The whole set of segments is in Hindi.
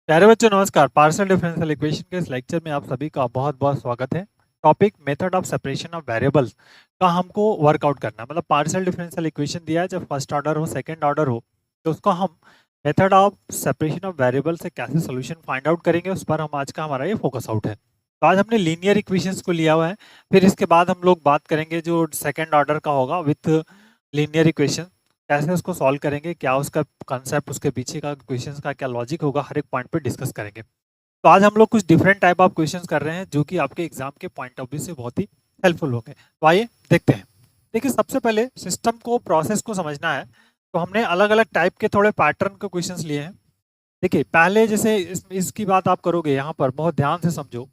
प्यारे बच्चों नमस्कार। पार्शियल डिफरेंशियल इक्वेशन के इस लेक्चर में आप सभी का बहुत बहुत स्वागत है। Topic method of separation of variables का हमको वर्कआउट करना है। मतलब पार्शियल डिफरेंशियल इक्वेशन दिया है, जब फर्स्ट ऑर्डर हो सेकंड ऑर्डर हो तो उसको हम method of separation of variable से कैसे सोल्यूशन फाइंड आउट करेंगे, उस पर हम आज का हमारा ये फोकस आउट है। तो आज हमने लीनियर इक्वेशंस को लिया हुआ है, फिर इसके बाद हम लोग बात करेंगे जो सेकेंड ऑर्डर का होगा विथ लीनियर इक्वेशन, कैसे उसको सॉल्व करेंगे, क्या उसका कंसेप्ट, उसके पीछे का क्वेश्चंस का क्या लॉजिक होगा, हर एक पॉइंट पे डिस्कस करेंगे। तो आज हम लोग कुछ डिफरेंट टाइप ऑफ क्वेश्चंस कर रहे हैं जो कि आपके एग्जाम के पॉइंट ऑफ व्यू से बहुत ही हेल्पफुल होंगे। तो आइए देखते हैं। देखिए, सबसे पहले सिस्टम को, प्रोसेस को समझना है तो हमने अलग अलग टाइप के थोड़े पैटर्न के क्वेश्चंस लिए हैं। देखिए, पहले जैसे इसकी बात आप करोगे, यहाँ पर बहुत ध्यान से समझो।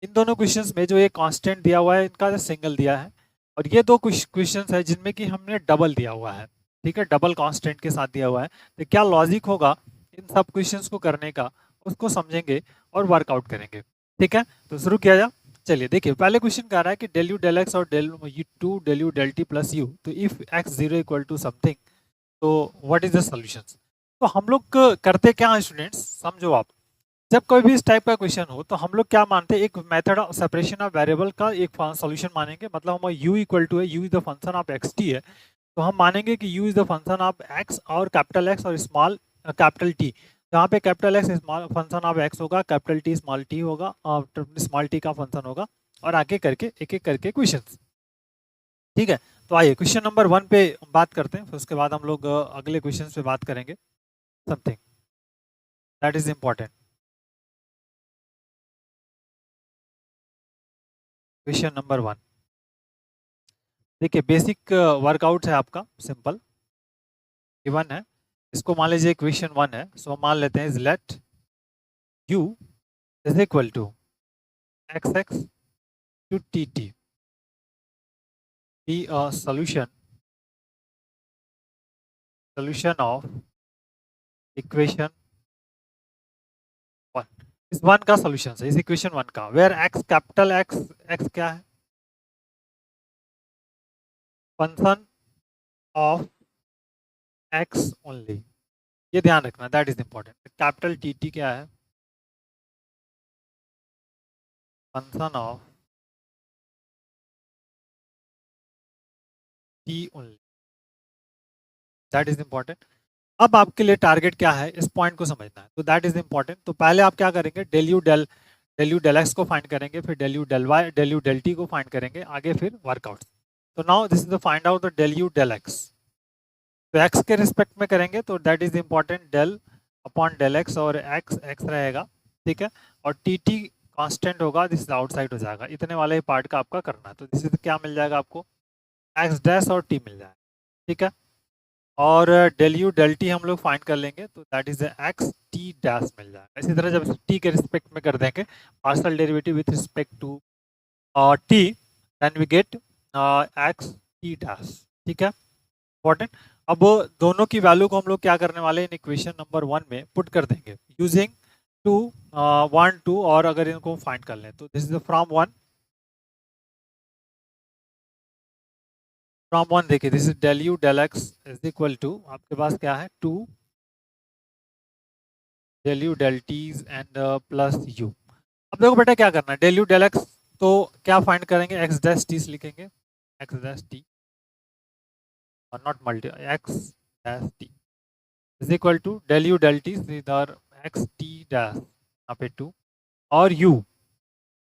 इन दोनों क्वेश्चंस में जो ये कांस्टेंट दिया हुआ है, इनका सिंगल दिया है, और ये दो क्वेश्चंस है जिनमें कि हमने डबल दिया हुआ है। ठीक है, डबल कांस्टेंट के साथ दिया हुआ है। तो क्या लॉजिक होगा इन सब क्वेश्चंस को करने का, उसको समझेंगे और वर्कआउट करेंगे। ठीक है, तो शुरू किया जाए। चलिए देखिए, पहले क्वेश्चन कह रहा है कि डेल यू डेल एक्स और del u to del u del t plus u, तो if x zero equal to something, तो व्हाट इज द सॉल्यूशन। तो हम लोग करते क्या है स्टूडेंट्स, समझो आप। जब कोई भी इस टाइप का क्वेश्चन हो तो हम लोग क्या मानते हैं, एक method of separation of variable का एक सॉल्यूशन मानेंगे। मतलब हम u इक्वल टू है, u is the function of x T है, तो हम मानेंगे कि u is the function of x और कैपिटल x और स्मॉल कैपिटल t। जहाँ पे capital x small function of x होगा, कैपिटल t स्मॉल t होगा, और स्मॉल t का फंक्शन होगा, और आगे करके एक एक करके क्वेश्चन। ठीक है, तो आइए क्वेश्चन नंबर 1 पे बात करते हैं, फिर उसके बाद हम लोग अगले क्वेश्चन पे बात करेंगे। Something that is important. Question number 1, देखिए बेसिक वर्कआउट है आपका, सिंपल गिवन है। इसको मान लीजिए क्वेश्चन 1 है, सो मान लेते हैं is let u is equal to x x to t t be a solution of equation 1। इस वन का सोल्यूशन है, इस इक्वेशन 1 का, where x capital x, x क्या है, फंक्शन ऑफ एक्स ओनली। ये ध्यान रखना, that is important. Capital t t क्या है, function of t only, that is important. अब आपके लिए टारगेट क्या है, इस पॉइंट को समझना है, तो दैट इज इंपॉर्टेंट। तो पहले आप क्या करेंगे, डेल यू डेल एक्स को फाइंड करेंगे, फिर del u del y, del u del t को फाइंड करेंगे, आगे फिर वर्कआउट। तो now this is the find out the del u del x. तो एक्स के रिस्पेक्ट में करेंगे तो that is important, del upon del x, और एक्स एक्स रहेगा। ठीक है, और टी टी कॉन्स्टेंट होगा, दिस आउटसाइड हो जाएगा। इतने वाले पार्ट का आपका करना है, तो दिस इज क्या मिल जाएगा आपको, एक्स डैश और टी मिल जाएगा। ठीक है, और डेल यू डेल टी हम लोग फाइंड कर लेंगे, तो that is x t dash मिल जाएगा। इसी तरह जब टी के रिस्पेक्ट में कर देंगे partial derivative with respect to t, then we get x t dash. ठीक है, इंपॉर्टेंट। अब दोनों की वैल्यू को हम लोग क्या करने वाले हैं, इन इक्वेशन नंबर 1 में पुट कर देंगे यूजिंग टू 1 2, और अगर इनको फाइंड कर लें तो दिस इज फ्रॉम 1 देखिए, this is del u del x is equal to, आपके पास क्या है, 2 del u del t's and plus u. अब देखो बेटा क्या करना है, डेल यू डेल एक्स, तो क्या फाइंड करेंगे, एक्स डैश टी लिखेंगे, एक्स डैश टी और not multi, x dash t is equal to del u del t इधर एक्स टी डैश, यहाँ पे 2, और u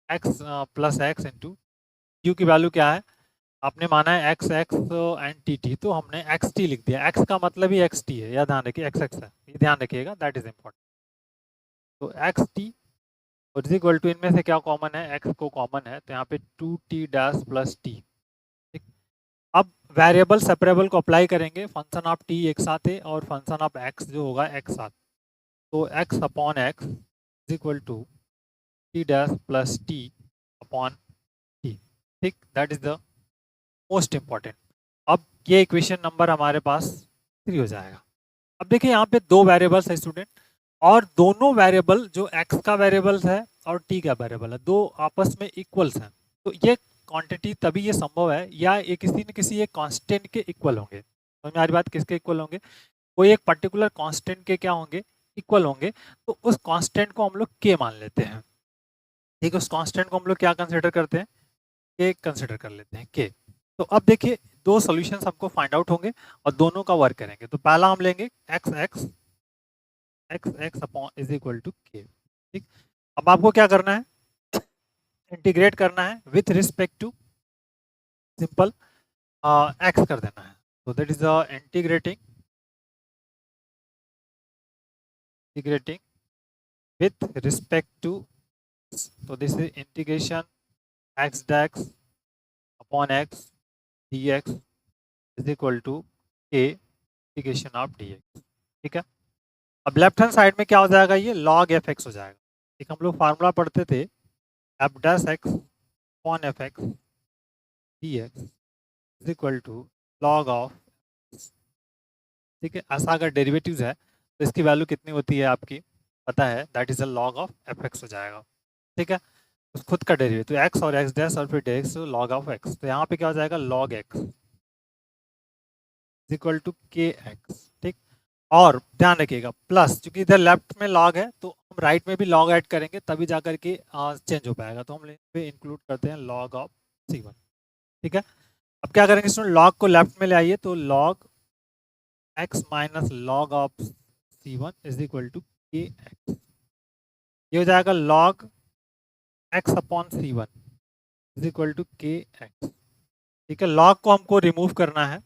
x plus x into u की वैल्यू क्या है, आपने माना है x x and t t, तो हमने एक्स टी लिख दिया। एक्स का मतलब ही एक्स टी है, या ध्यान रखिए एक्स एक्स है, ये ध्यान रखिएगा, दैट इज इम्पोर्टेंट। तो एक्स टी और इज इक्वल टू, इनमें से क्या कॉमन है, एक्स को कॉमन है, तो यहाँ पे 2t डैश प्लस टी। ठीक, अब वेरिएबल सेपरेबल को अप्लाई करेंगे, फंक्शन ऑफ टी एक साथ है और फंक्शन ऑफ एक्स जो होगा एक साथ, तो x upon x is equal to t dash plus t upon t. ठीक, that is the most important. अब ये इक्वेशन नंबर हमारे पास 3 हो जाएगा। अब देखिए यहाँ पे दो वेरिएबल्स है स्टूडेंट, और दोनों वेरिएबल जो x का वेरिएबल्स है और t का वेरिएबल है, दो आपस में इक्वल्स हैं। तो ये क्वांटिटी तभी ये संभव है, या ये किसी न किसी एक कांस्टेंट के इक्वल होंगे। तो हमारी बात किसके इक्वल होंगे, कोई एक पर्टिकुलर कांस्टेंट के क्या होंगे, इक्वल होंगे तो उस कांस्टेंट को हम लोग के मान लेते हैं। ठीक है, उस कांस्टेंट को हम लोग क्या कंसिडर करते हैं, के कंसिडर कर लेते हैं, के। तो अब देखिए दो सॉल्यूशंस हमको फाइंड आउट होंगे और दोनों का वर्क करेंगे। तो पहला हम लेंगे x x x x upon is equal to k. ठीक, अब आपको क्या करना है, इंटीग्रेट करना है with respect to simple x कर देना है। तो that is integrating integrating with respect to, तो this is integration x desks upon x dx is equal to k integration of dx। ठीक है, अब लेफ्ट हैंड साइड में क्या हो जाएगा, ये log fx हो जाएगा। एक हम लोग फार्मूला पढ़ते थे f dash x upon f x dx is equal to log of. ठीक है, ऐसा अगर डेरिवेटिव्स है तो इसकी वैल्यू कितनी होती है आपकी पता है, that is a log of F x हो जाएगा। ठीक है, उस खुद का डेरिवेटिव एक्स और एक्स डैश और फिर डेक्स log ऑफ एक्स, तो यहाँ पे क्या हो जाएगा log x is equal to k x. ठीक, और ध्यान रखिएगा प्लस, क्योंकि इधर लेफ्ट में लॉग है तो हम राइट में भी लॉग ऐड करेंगे तभी जाकर के चेंज हो पाएगा। तो हम पे इंक्लूड करते हैं लॉग ऑफ c1। ठीक है, अब क्या करेंगे स्टूडेंट, लॉग को लेफ्ट में ले आइए तो log x minus log of c1 is equal to k x. ये हो जाएगा log x upon c1 is equal to k x. ठीक है, लॉग को हमको रिमूव करना है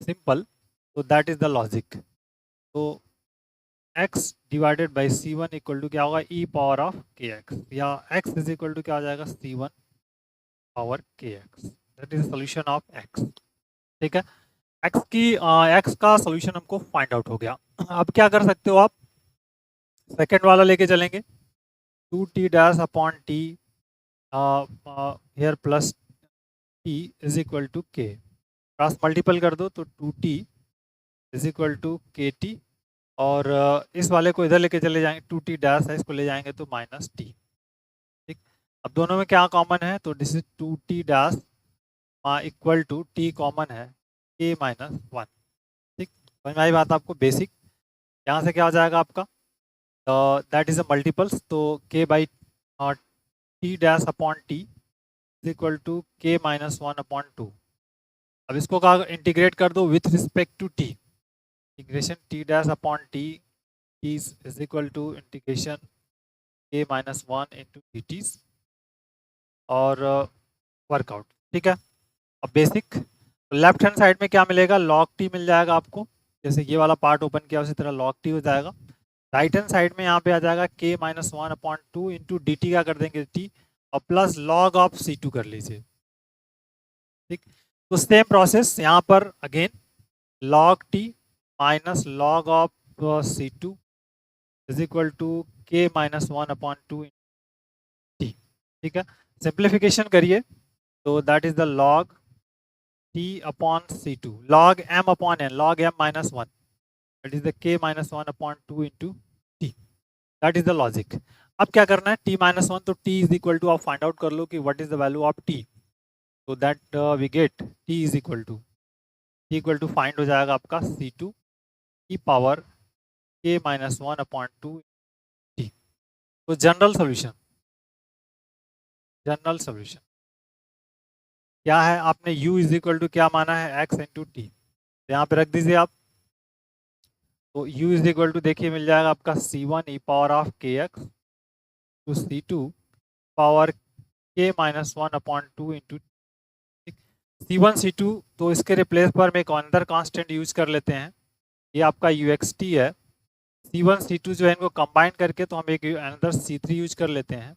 सिंपल, तो दैट इज द लॉजिक। तो x divided by c1 equal to क्या होगा, e power of k x, या x इज इक्वल टू क्या हो जाएगा c1 power k x, that is solution of x। ठीक है, x का सोल्यूशन हमको फाइंड आउट हो गया। अब क्या कर सकते हो आप, सेकेंड वाला लेके चलेंगे 2t dash upon t here plus t is equal to k, cross multiple कर दो तो 2t is equal to k t, और इस वाले को इधर लेके चले जाएंगे 2t डैश है, इसको ले जाएंगे तो माइनस टी। ठीक, अब दोनों में क्या कॉमन है, तो this is 2t dash equal to t common है k माइनस 1। ठीक, समझ में आई बात आपको, बेसिक। यहाँ से क्या हो जाएगा आपका, दैट इज अ मल्टीपल्स, तो k by t dash upon t is equal to k minus 1 upon 2। अब इसको कहा इंटीग्रेट कर दो with respect to t, integration t dash upon t is equal to integration k minus 1 into d t और वर्कआउट। ठीक है, अब बेसिक लेफ्ट हैंड साइड में क्या मिलेगा, log t मिल जाएगा आपको, जैसे ये वाला पार्ट ओपन किया उसी तरह log t हो जाएगा। राइट हैंड साइड में यहाँ पे आ जाएगा k minus 1 upon 2 into d T, क्या कर देंगे t, और प्लस log ऑफ c2 कर लीजिए। ठीक, तो सेम प्रोसेस यहाँ पर again log t minus log of c2 is equal to k minus 1 upon 2 t. ठीक है, सिंप्लीफिकेशन करिए तो that is the log t upon c2 log m upon n log m minus 1, that is the k minus 1 upon 2 into t, that is the logic. अब क्या करना है, t माइनस 1, तो t इज इक्वल टू आप फाइंड आउट कर लो कि what is the value of t, तो that we get t equal to find हो जाएगा आपका c2 की power k minus 1 upon 2 t. तो जनरल सोल्यूशन क्या है, आपने u इज इक्वल टू क्या माना है, x इंटू टी, यहाँ पे रख दीजिए आप। तो u इज इक्वल टू देखिए मिल जाएगा आपका c1 e power of k x to c2 power k minus 1 upon 2 into c1 c2, तो इसके रिप्लेस पर हम एक अंदर कांस्टेंट यूज कर लेते हैं, ये आपका uxt है। c1 c2 जो है इनको कंबाइन करके तो हम एक अंदर c3 यूज कर लेते हैं,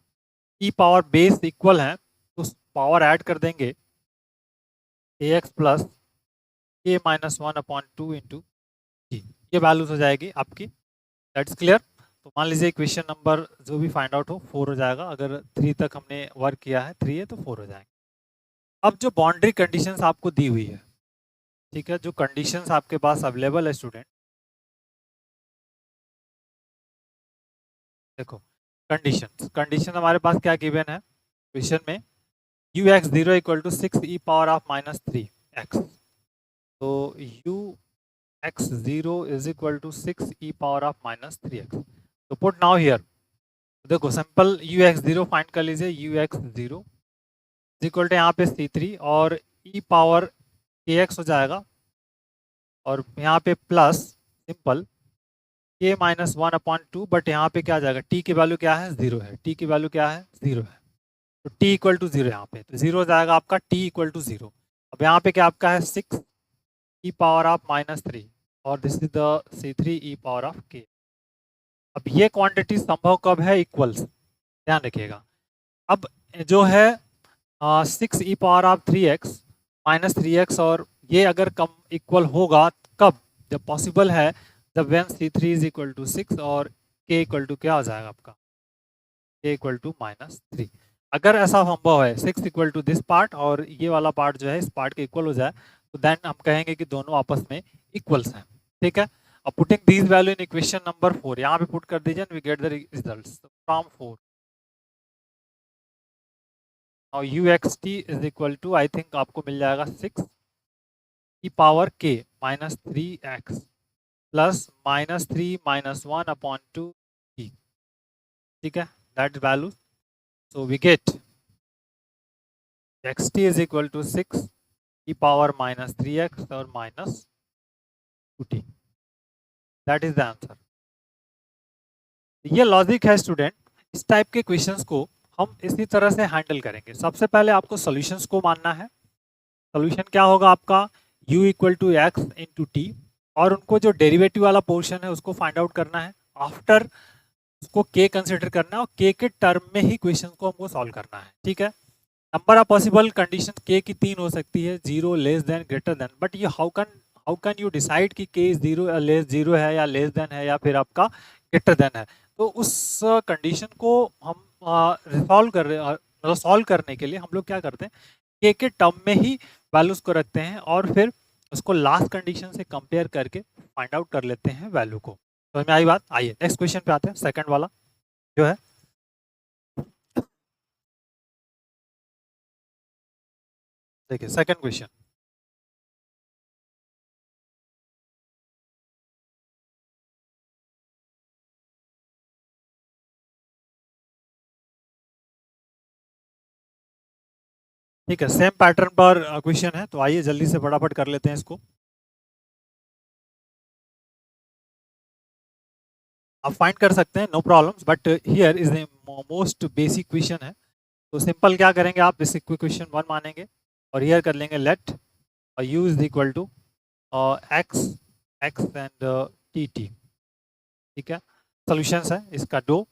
ई पावर बेस इक्वल है तो पावर ऐड कर देंगे ax plus k minus 1 upon 2 into g, ये वैल्यूज हो जाएगी आपकी, दैट्स क्लियर। तो मान लीजिए क्वेश्चन नंबर जो भी फाइंड आउट हो 4 हो जाएगा, अगर 3 तक हमने वर्क किया है, 3 है तो 4 हो जाएंगे। अब जो बाउंड्री कंडीशंस आपको दी हुई है, ठीक है, जो कंडीशंस आपके पास अवेलेबल है स्टूडेंट, देखो कंडीशन हमारे पास क्या गिवन है क्वेश्चन में, u x zero equal to 6 e power of minus 3 x, तो u x zero is equal to 6 e power of minus 3 x. तो पुट नाउ हियर, देखो simple u x zero find कर लीजिए, u x zero equal to यहाँ पे C3 और ई पावर के एक्स हो जाएगा, और यहाँ पे प्लस सिंपल के माइनस 1/2, बट यहाँ पे क्या आ जाएगा, टी की वैल्यू क्या है, जीरो है, टी की वैल्यू क्या है, जीरो है, तो टी इक्वल टू जीरो, यहाँ पे तो जीरो हो जाएगा आपका, टी इक्वल टू जीरो। अब यहाँ पे क्या आपका है, 6 ई पावर ऑफ -3, और this is the C3 e power of के। अब ये क्वांटिटी संभव कब है, इक्वल्स, ध्यान रखिएगा। अब जो है 6 e power of 3x -3x, और ये अगर कम इक्वल होगा कब, जब पॉसिबल है, जब when C3 is equal to 6 और k इक्वल टू क्या हो जाएगा आपका, k इक्वल टू -3। अगर ऐसा संभव है 6 इक्वल टू दिस पार्ट और ये वाला पार्ट जो है इस पार्ट के इक्वल हो जाए, तो देन हम कहेंगे कि दोनों आपस में इक्वल्स हैं, ठीक है। अब putting these value in equation number 4, यहाँ पे पुट कर दीजिए, we get the results from 4। और u x t is equal to, I think आपको मिल जाएगा 6 की power k -3x plus -3 -1/2 t, ठीक है, that value. So we get x t is equal to 6 की पावर -3x और -2t, that is the answer. ये लॉजिक है स्टूडेंट। इस टाइप के क्वेश्चंस को हम इसी तरह से हैंडल करेंगे। सबसे पहले आपको सॉल्यूशंस को मानना है। सॉल्यूशन क्या होगा आपका, u equal to x into t, और उनको जो डेरिवेटिव वाला पोर्शन है उसको फाइंड आउट करना है। आफ्टर उसको k कंसिडर करना है और k के टर्म में ही क्वेश्चन को हमको सॉल्व करना है, ठीक है। Number of possible condition k की 3 हो सकती है, 0, less than, greater than, but ये हाउ कैन यू डिसाइड कि k इज 0 लेस 0 है या लेस देन है या फिर आपका ग्रेटर देन है। तो उस कंडीशन को हम रिसॉल्व कर रहे, मतलब सॉल्व करने के लिए हम लोग क्या करते हैं, k के टर्म में ही वैल्यूज को रखते हैं और फिर उसको लास्ट कंडीशन से कंपेयर करके फाइंड आउट कर लेते हैं वैल्यू को। तो हमें आई बात, आइए नेक्स्ट क्वेश्चन पे आते हैं, सेकंड वाला जो है। देखिए सेकंड क्वेश्चन, ठीक है, सेम पैटर्न पर क्वेश्चन है, तो आइए जल्दी से फटाफट कर लेते हैं इसको। आप फाइंड कर सकते हैं, no problems, but here is a most basic question है। तो सिंपल क्या करेंगे आप, बेसिक क्वेश्चन 1 मानेंगे और हियर कर लेंगे let u is equal to x and t t, ठीक है। सॉल्यूशंस है इसका दो,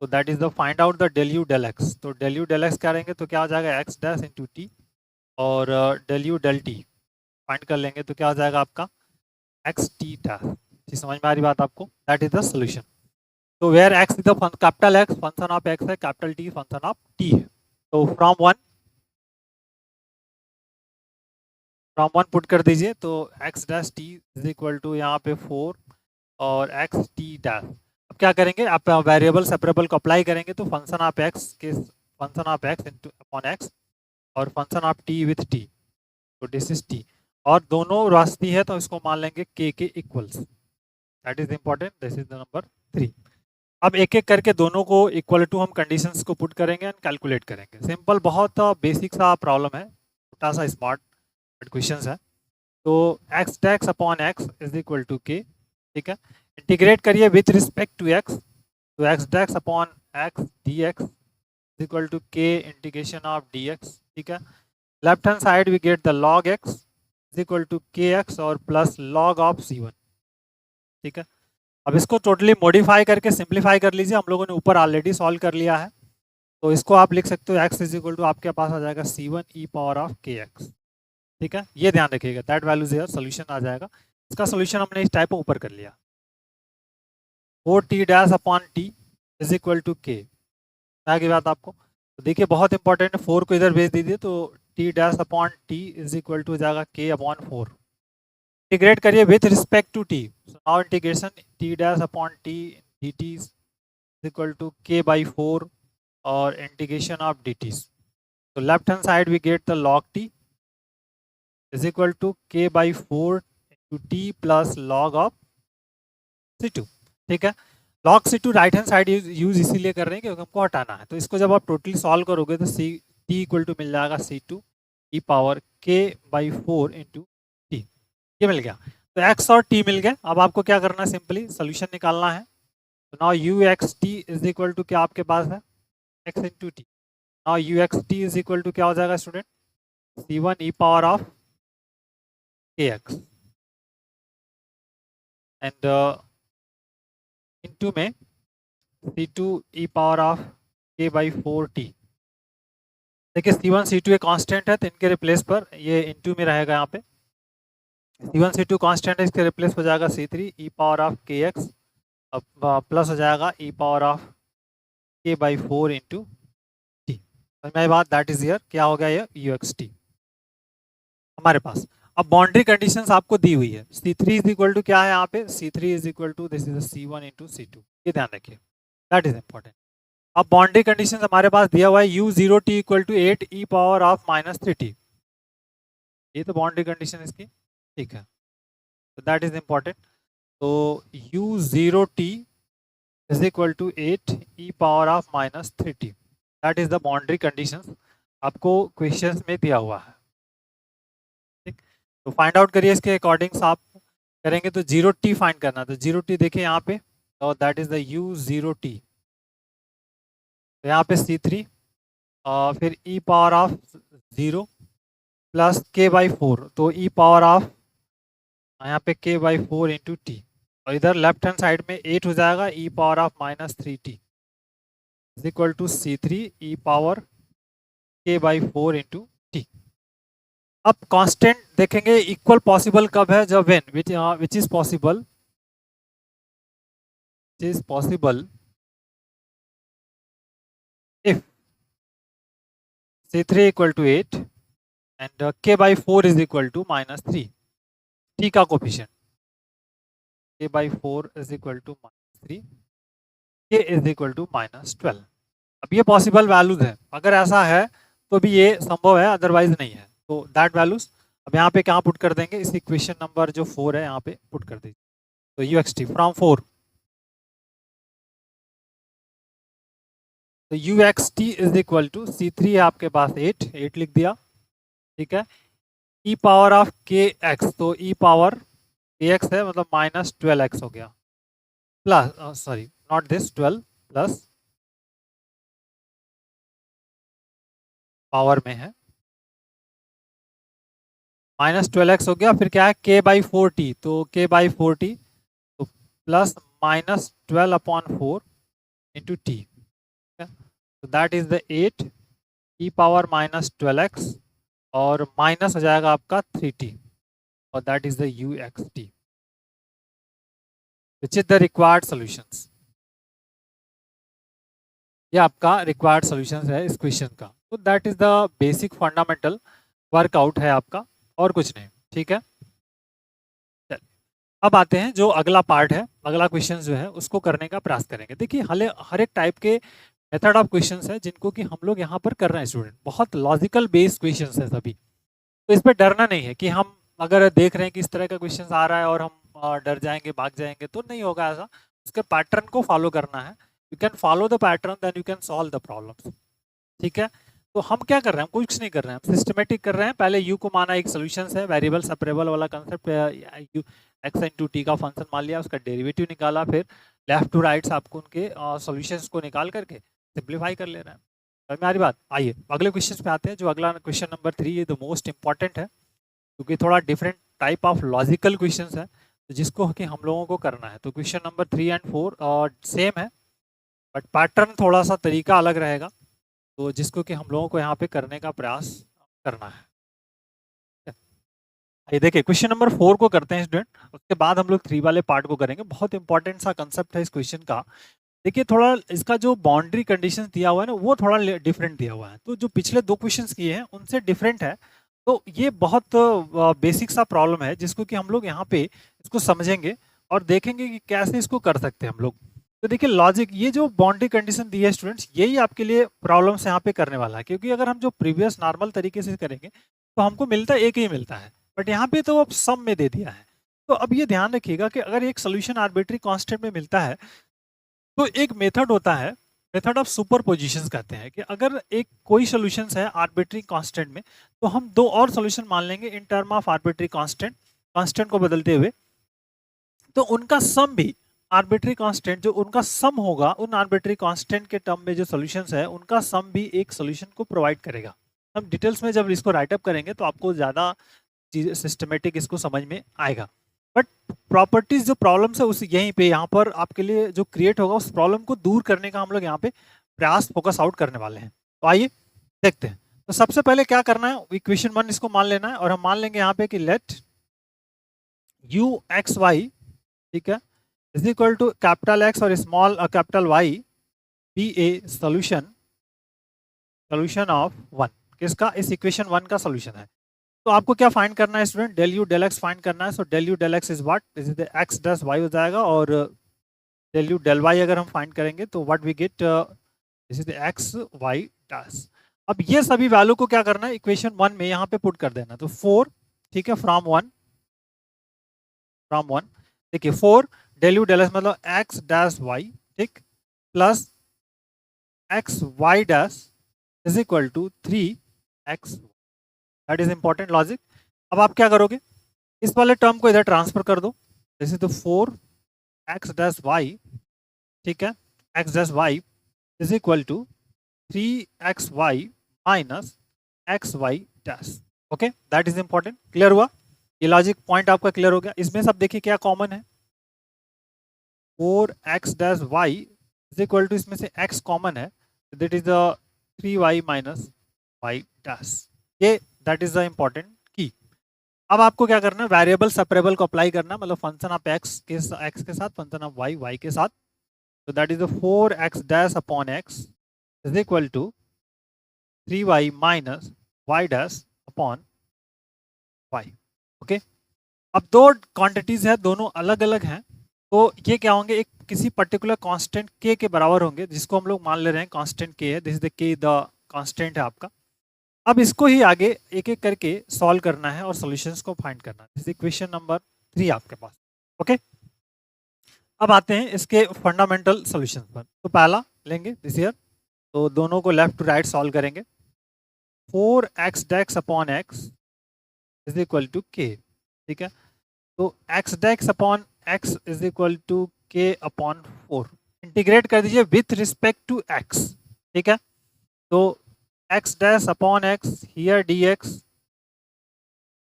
तो that is the find out the del u del x. तो डेल यू डेल एक्स करेंगे तो क्या हो जाएगा, एक्स डैश इंटू टी, और del u del t find कर लेंगे तो क्या हो जाएगा आपका, एक्स टी डैश। जी समझ में आ रही बात आपको, दैट इज द सोल्यूशन। तो where x is the capital x function of x है, capital t function of t है। तो फ्रॉम वन पुट कर दीजिए, तो x dash t is equal to यहाँ पे 4 और एक्स टी डैश। अब क्या करेंगे, आप वेरिएबल सेपरेबल को अप्लाई करेंगे, तो फंक्शन ऑफ एक्स के function of x into upon x और function of t with t, तो दिस इज टी, और दोनों रास्ती है तो इसको मान लेंगे के equals, that is important, this is the number 3। अब एक एक करके दोनों को इक्वल टू हम कंडीशंस को पुट करेंगे एंड कैलकुलेट करेंगे। सिंपल, बहुत बेसिक सा प्रॉब्लम है, छोटा सा स्मार्ट क्वेश्चन है। तो x desks upon x is equal to k, ठीक है। इंटीग्रेट करिए विथ रिस्पेक्ट टू एक्स, तो x desks upon x d x is equal to k integration of d x, ठीक है। Left hand side we get the log x is equal to k x और प्लस लॉग ऑफ c1, ठीक है। अब इसको टोटली मॉडिफाई करके सिंप्लीफाई कर लीजिए, हम लोगों ने ऊपर ऑलरेडी सॉल्व कर लिया है, तो इसको आप लिख सकते हो एक्स इज इक्वल टू आपके पास आ जाएगा c1 e power of k x, ठीक है। ये ध्यान रखिएगा, दैट वैल्यूज हियर सोल्यूशन आ जाएगा। इसका सोल्यूशन हमने इस टाइप ऊपर कर लिया, 4t dash upon t is equal to k, आ गई बात आपको। तो देखिए बहुत इंपॉर्टेंट है, 4 को इधर भेज दीजिए, तो t dash upon t is equal to हो जाएगा k अपॉन 4। इंटीग्रेट करिए with respect to t, now integration t dash upon t d t is equal to k by 4 और इंटीग्रेशन ऑफ डी टी। तो left hand side we get the log t is equal to k by 4 into t plus log of c2, ठीक है। log C2 right hand side use इसीलिए कर रहे हैं क्योंकि हमको हटाना है। तो इसको जब आप टोटली सॉल्व करोगे तो T इक्वल टू मिल जाएगा C2 e power k/4 into T, ये मिल गया। तो x और t मिल गए। अब आपको क्या करना है, सिंपली सोल्यूशन निकालना है। तो now u x t is equal to क्या आपके पास है, x into t. Now u x t is equal to क्या हो जाएगा student, C1 e power of kx and into में C2 e power of k/4t। देखिए C1 C2 एक कांस्टेंट है तो इनके रिप्लेस पर ये इनटू में रहेगा। यहाँ पे C1 C2 कांस्टेंट है, इसके रिप्लेस हो जाएगा C3 e power of kx, अब प्लस हो जाएगा e power of k/4 into T. समझ में आई बात, दैट इज हियर क्या हो गया ये UXT हमारे पास। अब बाउंड्री कंडीशंस आपको दी हुई है। C3 इज इक्वल टू क्या है यहाँ पे, C3 is equal to this is C1 into C2, ये ध्यान रखिए, दैट इज इंपॉर्टेंट। अब बाउंड्री कंडीशंस हमारे पास दिया हुआ है U0t equal to 8 e power of -3t, ये तो बाउंड्री कंडीशन इसकी, ठीक है, तो दैट इज इंपॉर्टेंट। तो U0t is equal to 8 e power of -3t, that is the boundary conditions आपको क्वेश्चंस में दिया हुआ है। ठीक, तो फाइंड आउट करिए इसके अकॉर्डिंग आप करेंगे तो 0t फाइंड करना। तो 0t देखिए यहाँ पे, और दैट इज द U0t, तो यहाँ पे C3 और फिर e power of 0 plus k/4, तो e पावर ऑफ यहाँ पे k/4 इंटू टी, और इधर लेफ्ट हैंड साइड में 8 हो जाएगा e power of -3t is equal to C3 e power k/4 into t. अब कांस्टेंट देखेंगे इक्वल पॉसिबल कब है, जब when which is possible if C3 equal to 8 and k/4 is equal to -3, t का coefficient k/4 is equal to -3, k is equal to -12। अब ये पॉसिबल वैल्यूज है, अगर ऐसा है तो भी ये संभव है, अदरवाइज नहीं है। तो दैट वैल्यूज अब यहाँ पे क्या पुट कर देंगे, इस इक्वेशन नंबर जो 4 है यहाँ पे पुट कर दीजिए। तो UXT फ्रॉम 4, तो UXT is equal to C3 है आपके पास 8 लिख दिया, ठीक है, e पावर ऑफ kx, तो e पावर kx है मतलब -12x हो गया, plus sorry not this 12 plus power में है -12x हो गया, फिर क्या है k/4t, तो k/4t तो प्लस -12/4 इंटू टी, तो that is the 8 e power -12x और माइनस हो जाएगा आपका 3t, और that is the UXT which is the required solutions. ये आपका रिक्वायर्ड सॉल्यूशंस है इस क्वेश्चन का। तो that is the basic fundamental workout है आपका, और कुछ नहीं, ठीक है। अब आते हैं जो अगला पार्ट है, अगला क्वेश्चन जो है उसको करने का प्रयास करेंगे। देखिए हर एक टाइप के मेथड ऑफ क्वेश्चंस है जिनको कि हम लोग यहाँ पर कर रहे हैं स्टूडेंट, बहुत लॉजिकल बेस्ड क्वेश्चंस है सभी। तो इस पर डरना नहीं है कि हम अगर देख रहे हैं कि इस तरह का क्वेश्चन आ रहा है और हम डर जाएंगे भाग जाएंगे, तो नहीं होगा ऐसा। उसके पैटर्न को फॉलो करना है, you can follow the pattern then you can solve the problems, ठीक है। तो हम क्या कर रहे हैं, हम कुछ नहीं कर रहे हैं, हम सिस्टमेटिक कर रहे हैं। पहले u को माना एक सोल्यूशन है, वेरिएबल सेपरेबल वाला कंसेप्ट, x इंटू टी का फंक्शन मान लिया, उसका डेरिवेटिव निकाला, फिर लेफ्ट टू राइट आपको उनके सॉल्यूशंस को निकाल करके सिंप्लीफाई कर ले रहे हैं। समझ में आ रही बात। आइए अगले क्वेश्चन पे आते हैं, जो अगला क्वेश्चन नंबर 3 ये द मोस्ट इंपॉर्टेंट है, क्योंकि थोड़ा different type of logical question है, तो जिसको कि हम लोगों को करना है। तो क्वेश्चन नंबर 3 एंड 4 सेम है, बट पैटर्न थोड़ा सा तरीका अलग रहेगा, तो जिसको कि हम लोगों को यहाँ पे करने का प्रयास करना है। ये देखिए क्वेश्चन नंबर 4 को करते हैं स्टूडेंट, उसके बाद हम लोग 3 वाले पार्ट को करेंगे। बहुत इंपॉर्टेंट सा कंसेप्ट है इस क्वेश्चन का। देखिए थोड़ा इसका जो बाउंड्री कंडीशंस दिया हुआ है ना, वो थोड़ा डिफरेंट दिया हुआ है, तो जो पिछले 2 क्वेश्चंस किए हैं उनसे डिफरेंट है। तो ये बहुत बेसिक सा प्रॉब्लम है, जिसको कि हम लोग यहाँ पे इसको समझेंगे और देखेंगे कि कैसे इसको कर सकते हैं हम लोग। तो देखिए लॉजिक, ये जो बाउंड्री कंडीशन दी है स्टूडेंट्स, यही आपके लिए प्रॉब्लम्स यहाँ पे करने वाला है, क्योंकि अगर हम जो प्रीवियस नॉर्मल तरीके से करेंगे तो हमको मिलता है एक ही मिलता है, बट यहाँ पे तो अब सम में दे दिया है। तो अब ये ध्यान रखिएगा कि अगर एक सोल्यूशन आर्बिट्री कांस्टेंट में मिलता है तो एक मेथड होता है, मेथड ऑफ सुपरपोजिशंस कहते हैं, कि अगर एक कोई सॉल्यूशंस है आर्बिट्री कांस्टेंट में, तो हम दो और सॉल्यूशन मान लेंगे in term of arbitrary constant, constant को बदलते हुए, तो उनका सम भी आर्बिट्री कांस्टेंट जो उनका सम होगा, उन आर्बिट्री कांस्टेंट के टर्म में जो सॉल्यूशंस है उनका सम भी एक सॉल्यूशन को प्रोवाइड करेगा। हम डिटेल्स में जब इसको राइट अप करेंगे तो आपको ज़्यादा चीज़ सिस्टमेटिक इसको समझ में आएगा। बट प्रॉपर्टीज जो प्रॉब्लम्स है उस यहीं पे यहाँ पर आपके लिए जो क्रिएट होगा उस प्रॉब्लम को दूर करने का हम लोग यहाँ पे प्रयास फोकस आउट करने वाले हैं। तो आइए देखते हैं। तो सबसे पहले क्या करना है, इक्वेशन 1 इसको मान लेना है और हम मान लेंगे यहाँ पे कि लेट u x y, ठीक है, is equal to capital x और small capital y be a solution, solution of 1, किसका, इस इक्वेशन 1 का सॉल्यूशन है। तो आपको क्या फाइंड करना है student, del u del x find करना है। So del u del x is what, this is the x dash y हो जाएगा, और डेल यू डेल वाई अगर हम फाइंड करेंगे तो what we get, this is the x y dash. अब ये सभी वैल्यू को क्या करना है, इक्वेशन 1 में यहाँ पे पुट कर देना। तो 4, ठीक है, फ्रॉम 1, देखिए 4 डेल यू डेल एक्स मतलब एक्स डैश वाई, ठीक, plus x y dash is equal to 3x, that is important logic. अब आप क्या करोगे, इस वाले टर्म को इधर ट्रांसफर कर दो, जैसे तो 4x डैश वाई, ठीक है, x dash y is equal to 3xy minus xy dash. Okay, that is important. Clear हुआ, ये लॉजिक पॉइंट आपका क्लियर हो गया। इसमें सब देखिए क्या कॉमन है, 4x dash y is equal to, इसमें से x कॉमन है, that is the 3y minus y dash. ये that is the important key. अब आपको क्या करना है, वेरिएबल सेपरेबल को अप्लाई करना, मतलब फंक्शन ऑफ x के साथ, फंक्शन ऑफ y के साथ। तो that is the 4x dash upon x is equal to 3y minus y dash upon y। Okay, अब दो क्वांटिटीज है, दोनों अलग अलग हैं, तो ये क्या होंगे, एक किसी पर्टिकुलर कांस्टेंट k के बराबर होंगे, जिसको हम लोग मान ले रहे हैं कांस्टेंट k है, this is the k, the constant है आपका। अब इसको ही आगे एक एक करके सॉल्व करना है और सॉल्यूशंस को फाइंड करना है। दिस इक्वेशन नंबर 3 आपके पास। ओके, अब आते हैं इसके फंडामेंटल सॉल्यूशन पर। तो पहला लेंगे दिस ईयर, तो दोनों को लेफ्ट टू राइट सॉल्व करेंगे। 4x dash upon x is equal to k, ठीक है, तो x dash upon x is equal to k upon 4। Integrate कर दीजिए विथ रिस्पेक्ट टू x, ठीक है, तो x dash upon x here dx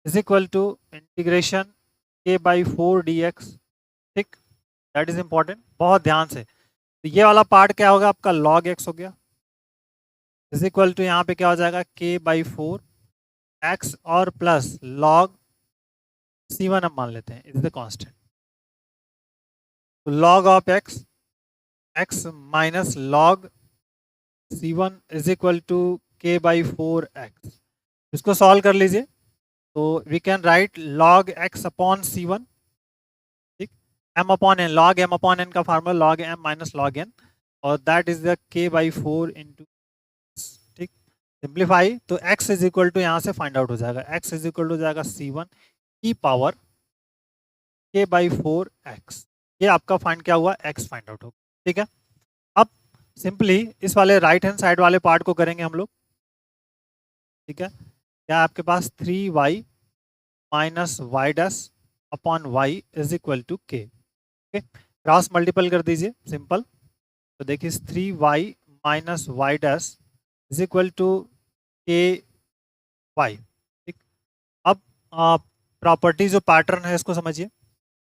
is equal to integration k by 4 dx, ठीक, दैट इज इंपॉर्टेंट, बहुत ध्यान से। तो ये वाला पार्ट क्या होगा आपका, log x हो गया, इज इक्वल टू यहाँ पे क्या हो जाएगा, k बाई 4 x और प्लस log c1 हम मान लेते हैं, इज द कांस्टेंट। तो log of x, x minus log c1 is equal to k by 4x। इसको सॉल्व कर लीजिए, तो we can write log x upon c1, ठीक, m upon n, log m upon n का formula log m minus log n, और that is the k by 4 into, ठीक, सिंप्लीफाई, तो x इज इक्वल टू यहाँ से फाइंड आउट हो जाएगा, x इज इक्वल टू जाएगा c1 की पावर k बाई 4x। ये आपका फाइंड क्या हुआ, x फाइंड आउट होगा, ठीक है। अब सिंपली इस वाले राइट हैंड साइड वाले पार्ट को करेंगे हम लोग, ठीक है, क्या आपके पास 3y minus y dash upon y is equal to k, okay, cross multiple कर दीजिए, सिंपल। तो देखिए 3y minus y dash is equal to k y, ठीक। अब प्रॉपर्टी जो पैटर्न है इसको समझिए,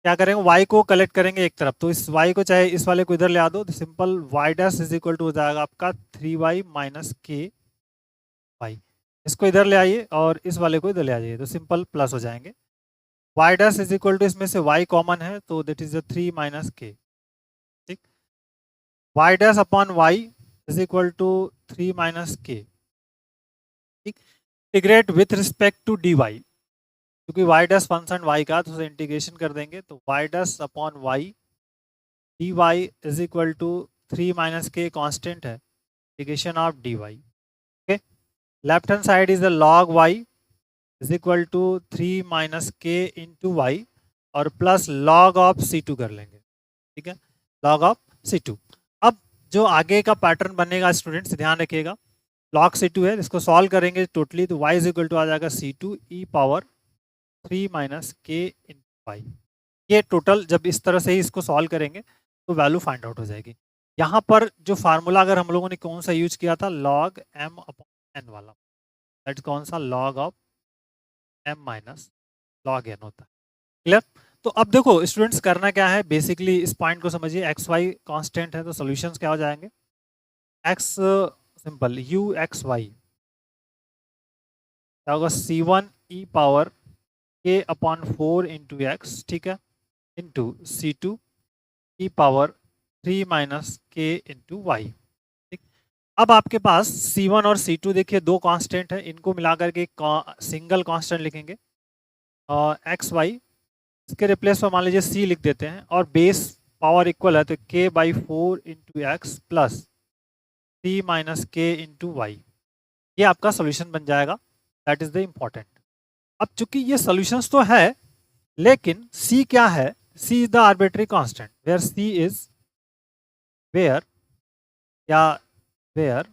क्या करेंगे, y को कलेक्ट करेंगे एक तरफ, तो इस y को चाहे इस वाले को इधर ले आ दो, तो simple y dash is equal to हो जाएगा आपका 3y माइनस k y। इसको इधर ले आइए और इस वाले को इधर ले आ जाइए, तो सिंपल प्लस हो जाएंगे। y dash is equal to, इसमें से y कॉमन है, तो दैट इज 3 माइनस k, ठीक, y dash upon y is equal to 3 minus k, ठीक, integrate with respect to dy, क्योंकि y डैश फंक्शन y का, तो उसे इंटीग्रेशन कर देंगे, तो y dash upon y dy is equal to 3 minus k constant है, integration of dy, okay. Left hand side is the log y is equal to 3 minus k into y, और प्लस log ऑफ c2 कर लेंगे, ठीक है, log ऑफ c2। जो आगे का पैटर्न बनेगा स्टूडेंट्स ध्यान रखिएगा, log C2 है, इसको सॉल्व करेंगे टोटली तो y इज इक्वल टू आ जाएगा C2 e पावर 3 माइनस के इन वाई। ये टोटल जब इस तरह से ही इसको सॉल्व करेंगे तो वैल्यू फाइंड आउट हो जाएगी। यहाँ पर जो फार्मूला अगर हम लोगों ने कौन सा यूज किया था, log m अपॉन n वाला, दैट कौन सा, log of m minus log n होता है। क्लियर? तो अब देखो स्टूडेंट्स करना क्या है, बेसिकली इस पॉइंट को समझिए, एक्स वाई कांस्टेंट है तो सॉल्यूशंस क्या हो जाएंगे, x simple u x y क्या होगा, C1 e power k upon 4 into x, ठीक है, into C2 e power 3 minus k into y. ठीक, अब आपके पास C1 और C2 देखिए दो कांस्टेंट है, इनको मिलाकर के सिंगल कांस्टेंट लिखेंगे, एक्स वाई, इसके रिप्लेस में मान लीजिए C लिख देते हैं, और बेस पावर इक्वल है तो k by 4 into x plus 3 minus k into Y, ये आपका सोल्यूशन बन जाएगा। That is the important. अब चूंकि ये सोल्यूशंस तो है, लेकिन C क्या है, C is the arbitrary constant, where C is where या where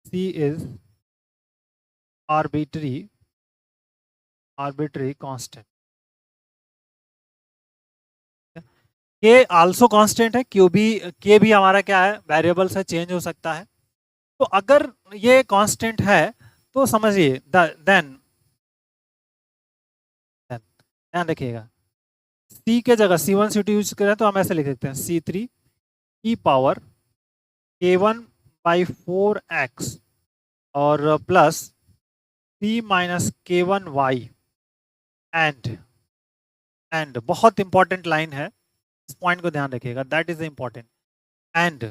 C is arbitrary constant. K also constant है, क्यों भी, के भी हमारा क्या है, वेरिएबल से चेंज हो सकता है। तो अगर ये कांस्टेंट है तो समझिए देन ध्यान रखिएगा, C के जगह C1 C2 यूज करें तो हम ऐसे लिख सकते हैं C3 e power K1 by 4x और plus 3 minus K1 y and बहुत इंपॉर्टेंट लाइन है, इस पॉइंट को ध्यान रखिएगा, that is important, and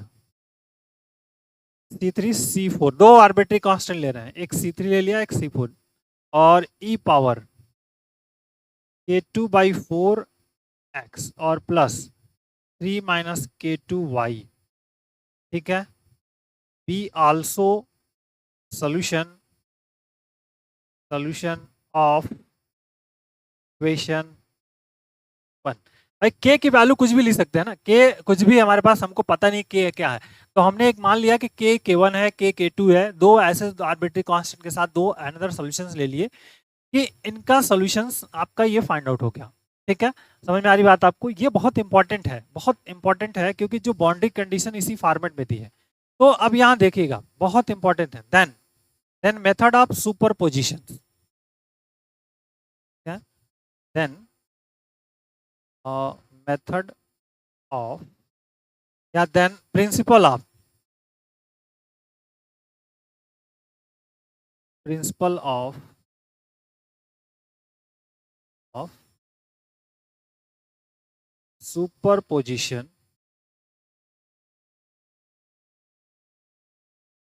C3 C4 दो आर्बिट्री कांस्टेंट ले रहे हैं, एक C3 ले लिया, एक C4, और ई पावर K2 बाई 4x और प्लस 3 माइनस K2 y, ठीक है, be also solution of equation 1। भाई के की वैल्यू कुछ भी लिख सकते हैं ना, के कुछ भी हमारे पास, हमको पता नहीं के क्या है, तो हमने एक मान लिया कि के K1 है, के K2 है, दो ऐसे आर्बिट्री कांस्टेंट के साथ दो अनदर सॉल्यूशंस ले लिए कि इनका सॉल्यूशंस आपका ये फाइंड आउट हो गया। ठीक है, समझ में आ रही बात आपको, ये बहुत इंपॉर्टेंट है, बहुत इंपॉर्टेंट है, क्योंकि जो बाउंड्री कंडीशन इसी फॉर्मेट में दी है। तो अब यहाँ देखिएगा बहुत इंपॉर्टेंट है, then method of superposition, then method of या then principle of of superposition,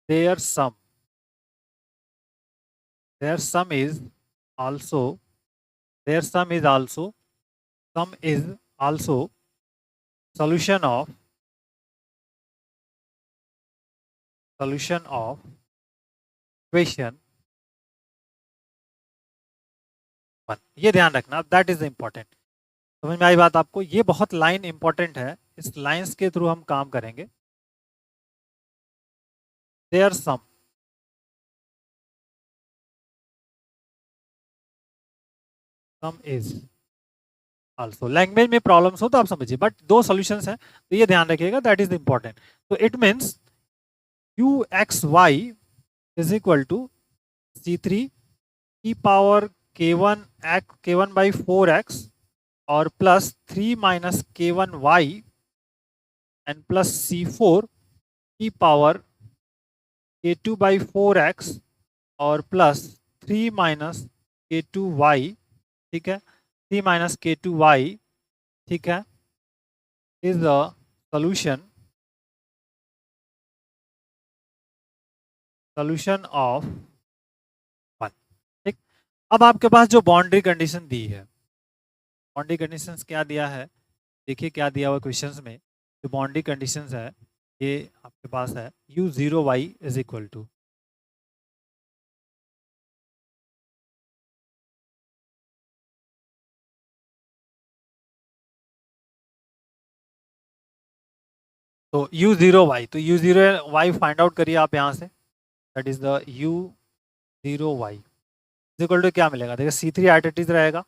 their sum is also sum is also solution of equation 1। ये ध्यान रखना, दैट इज इंपॉर्टेंट। समझ में आई बात आपको, ये बहुत लाइन इंपॉर्टेंट है, इस लाइंस के थ्रू हम काम करेंगे। There some is also, language में प्रॉब्लम्स हो तो आप समझिए, बट दो सॉल्यूशंस हैं तो ये ध्यान रखिएगा, दैट इज इंपॉर्टेंट। तो it means u x y is equal to C3 e power K1 by 4x और plus 3 minus K1 y and plus C4 e power K2 by 4x और प्लस 3 माइनस K2 y, ठीक है, 3 माइनस K2 y, ठीक है, इज द सॉल्यूशन ऑफ 1। ठीक, अब आपके पास जो बाउंड्री कंडीशन दी है, बाउंड्री कंडीशंस क्या दिया है, देखिए क्या दिया हुआ क्वेश्चंस में, जो बाउंड्री कंडीशंस है ये आपके पास है u0y इज इक्वल टू तो u0y, तो u0y फाइंड आउट करिए आप यहाँ से, that is the u0y is equal to क्या मिलेगा, देखिए C3 एट इट इज रहेगा,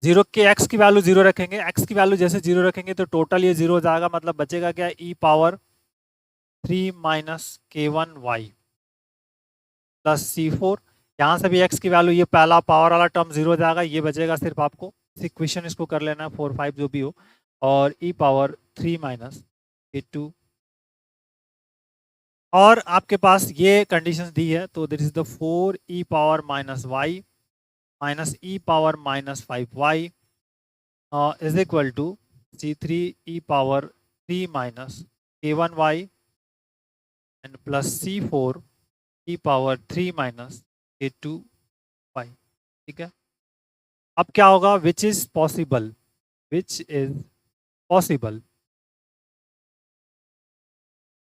जीरो के एक्स की वैल्यू जीरो रखेंगे, एक्स की वैल्यू जैसे जीरो रखेंगे तो टोटल ये जीरो हो जाएगा, मतलब बचेगा क्या, e power 3 minus k1y plus C4, यहाँ से भी x की वैल्यू, ये पहला पावर वाला टर्म जीरो हो जाएगा, ये बचेगा सिर्फ आपको इक्वेशन इसको कर लेना है 4 5 जो भी हो, और e पावर 3 माइनस k2, और आपके पास ये कंडीशंस दी है, तो this is the 4 e power minus y minus e power minus 5y is equal to C3 e power 3 minus k1y and plus C4 e power 3 minus k2y। ठीक है, अब क्या होगा, which is possible, which is possible,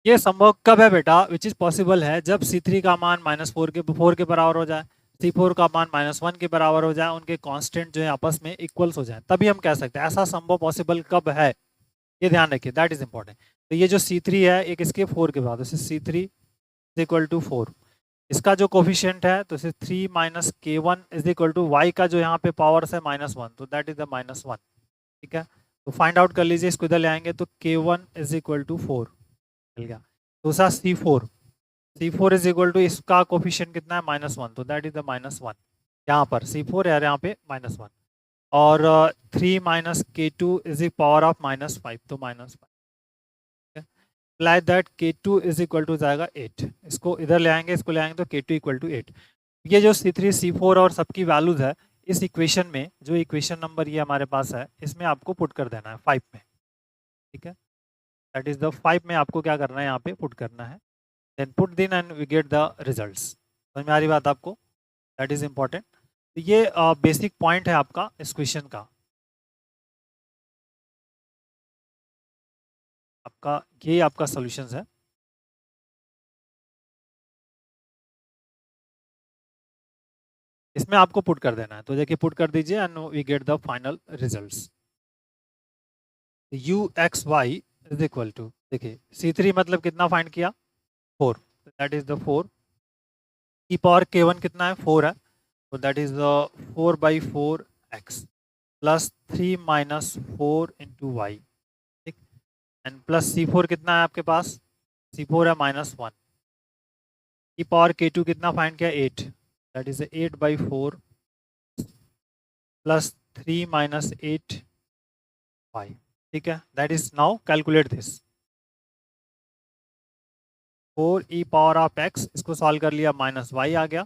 ये संभव कब है बेटा, विच इज पॉसिबल है जब C3 का मान -4 के बराबर हो जाए, C4 का मान -1 के बराबर हो जाए, उनके कांस्टेंट जो है आपस में इक्वल्स हो जाए, तभी हम कह सकते हैं ऐसा संभव पॉसिबल कब है, ये ध्यान रखिए, दैट इज इंपॉर्टेंट। तो ये जो C3 है एक इसके 4 के बाद, C3 इज इक्वल टू 4, इसका जो कोफिशिएंट है तो 3 minus k1 is equal to y का जो यहाँ पे पावर्स है -1, तो दैट इज द -1। ठीक है, तो फाइंड आउट कर लीजिए, इसको इधर ले आएंगे तो k1 इज इक्वल टू 4 मिल गया। दूसरा C4 इज इक्वल टू, इसका कोफिशिएंट कितना है -1, तो दैट इज द -1, यहाँ पर C4 है, यहाँ पे -1, और 3 minus k2 is the power of -5, तो -5, like that k2 is equal to जाएगा 8, इसको इधर ले आएंगे, इसको ले आएंगे तो k2 इक्वल टू 8। ये जो C3 C4 और सबकी वैल्यूज है, इस इक्वेशन में जो इक्वेशन नंबर ये हमारे पास है, इसमें आपको पुट कर देना है 5 में। ठीक है, दैट इज द 5 में आपको क्या करना है, यहाँ पे पुट करना है, then put then and we get the results. समझ में आ रही बात आपको, दैट इज इंपॉर्टेंट। तो ये बेसिक पॉइंट है आपका इस क्वेश्चन का, आपका ये आपका सॉल्यूशंस है। इसमें आपको पुट कर देना है, तो देखिए पुट कर दीजिए and we get the final results. U x y is equal to, देखिए C3 मतलब कितना फाइंड किया, 4, that is the 4, e power k1 कितना है, 4 है, तो that is the 4/4 x plus 3 minus 4 into y, ठीक, एंड प्लस C4 कितना है आपके पास, C4 है -1, ई पावर k2 कितना फाइंड किया, 8, that is 8/4 plus 3 minus 8 y. ठीक है, that is now calculate this, 4 e power of x, इसको सॉल्व कर लिया, -y आ गया,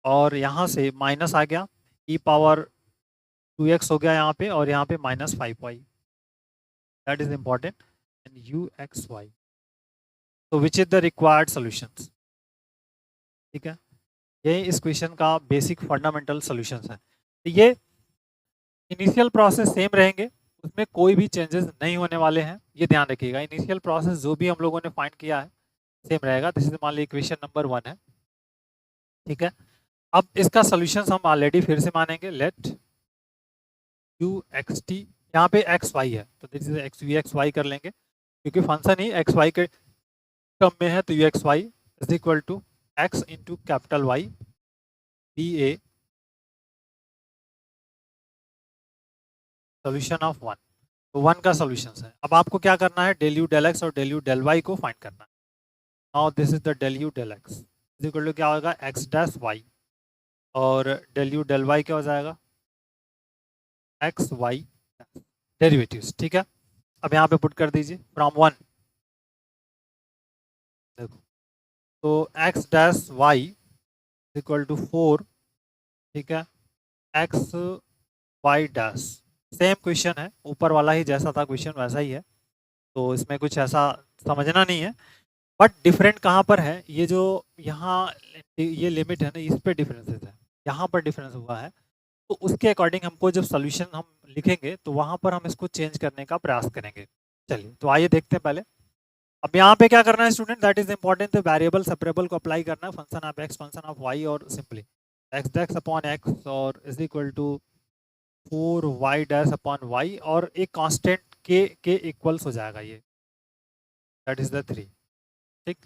और यहाँ से माइनस आ गया, ई पावर 2x हो गया यहाँ पे, और यहाँ पे -5y, that is important, and you x y, तो which is the required solutions. ठीक है, यही इस क्वेश्चन का बेसिक फंडामेंटल सॉल्यूशंस है। तो ये इनिशियल प्रोसेस सेम रहेंगे, उसमें कोई भी चेंजेस नहीं होने वाले हैं, ये ध्यान रखिएगा, इनिशियल प्रोसेस जो भी हम लोगों ने फाइंड किया है सेम रहेगा। दिस इज मान ली इक्वेशन नंबर 1 है। ठीक है, अब इसका सॉल्यूशंस हम ऑलरेडी फिर से मानेंगे, लेट यू एक्स टी, यहाँ पे एक्स वाई है तो this is x v x y कर लेंगे, क्योंकि फंक्शन ही एक्स वाई के टर्म में है, तो u x y is equal to x into capital Y d a solution of 1, तो 1 का सोल्यूशन है। अब आपको क्या करना है, डेल यू डेल एक्स और डेल यू डेल वाई को फाइंड करना है। Now this is the del u del x is equal to क्या होगा, एक्स डैश वाई, और डेल यू डेल वाई क्या हो जाएगा, एक्स वाई डेरिवेटिव्स। ठीक है, अब यहाँ पे पुट कर दीजिए फ्रॉम 1, देखो, तो x dash y equal to 4, ठीक है, x y dash, same question है, ऊपर वाला ही जैसा था क्वेश्चन वैसा ही है, तो इसमें कुछ ऐसा समझना नहीं है, बट डिफरेंट कहाँ पर है, ये जो यहाँ ये लिमिट है ना, इस पे डिफरेंसेस है, यहाँ पर डिफरेंस हुआ है, तो उसके अकॉर्डिंग हमको जब सोल्यूशन हम लिखेंगे तो वहाँ पर हम इसको चेंज करने का प्रयास करेंगे। चलिए, तो आइए देखते हैं पहले। अब यहाँ पे क्या करना है स्टूडेंट, दैट इज इंपॉर्टेंट, तो वेरिएबल सेपरेबल को अप्लाई करना है, function of x, function of y, और simply x dash upon x और is equal to 4 y dash upon y, और एक कांस्टेंट के इक्वल्स हो जाएगा ये, दैट इज द 3। ठीक,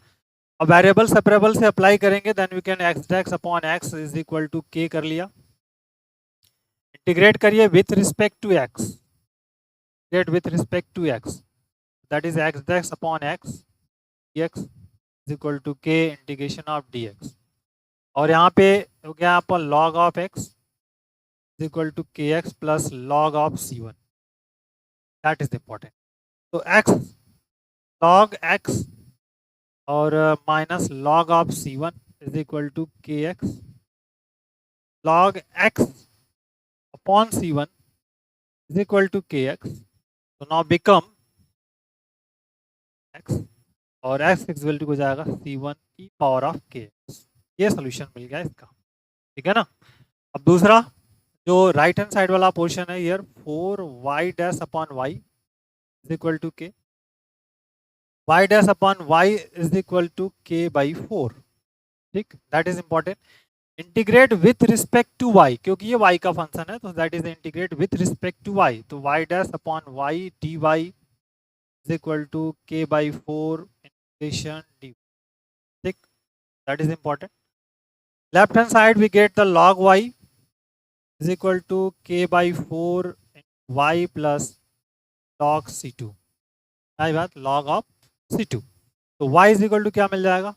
अब वेरिएबल सेपरेबल से अप्लाई करेंगे, then we can x desks upon x is equal to k कर लिया। इंटीग्रेट करिए with respect to x, integrate with respect to x, that is x desks upon x dx is equal to k integration of dx। और यहाँ पे हो गया अपन log of x is equal to k x plus log of c1, that is important. तो x log x और minus log of c1 is equal to k x log x upon c1 is equal to k x. तो नाउ बिकम x और x इक्वल टू हो जाएगा c1 e power of k x. ये सोल्यूशन मिल गया इसका, ठीक है ना। अब दूसरा जो राइट हैंड साइड वाला पोर्शन है, here 4y dash upon y is equal to k, y dash upon y is equal to k by 4। ठीक, that is important. Integrate with respect to y, क्योंकि ये y का फंक्शन है, तो that is integrate with respect to y। तो y dash upon y dy is equal to k by 4 integration dy। ठीक, that is important. Left hand side we get the log y is equal to k by 4 y plus log c2, आई बात log of c2। तो y is equal to क्या मिल जाएगा,